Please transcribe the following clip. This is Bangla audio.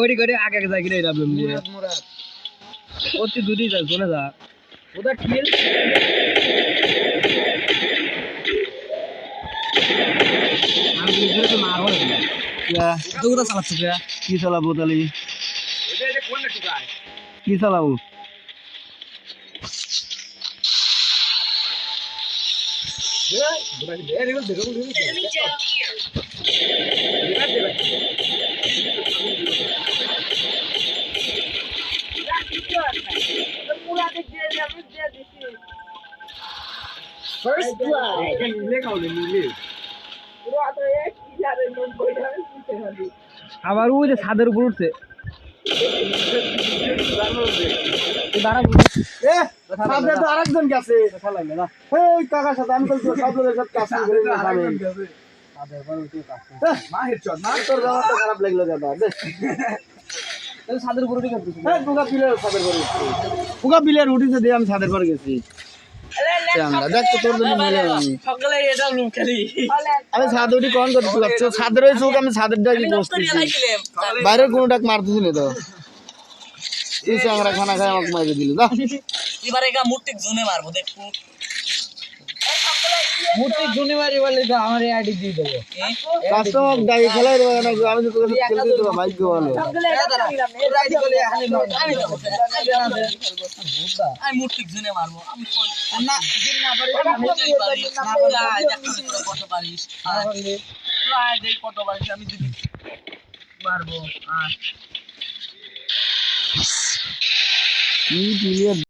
ওইটি করে আগে আগে যাই কিনা এটা ওর তুই দুটি যা চলে যা ওটা খেল কি চালাবো তাহলে কি চালাবো First blood. আবার ওই যে ছাদের উপর উঠছে আরেকজন গেছে কাকার সাথে আমি সব লোকের সাথে কাজ খারাপ লাগলো ছাদের উপর উঠে পুকা বিলের উঠিছে দিয়ে আমি ছাদের পর গেছি দেখতো তোর জন্য আমি ছাদ উঠি কখন করতে পারছো ছাদের ওই চোখ আমি ছাদের ডাকি বসতেছি বাইরের কোনো ডাক মারতেছি না তো এই চাংরা খানা খাই আমাকে মাইরে দিল এবারে মূর্তি জুনে মারবো দেখবো মূর্তি জুনি মারি বলে তো আমার আইডি দিয়ে দেবো কাস্টমার গাড়ি খেলাই দেবো না আমি তো তোর সাথে খেলতে দেবো ভাগ্য ভালো আমি মূর্তি জুনে মারবো আমি কত পারিস আমি যদি মারবো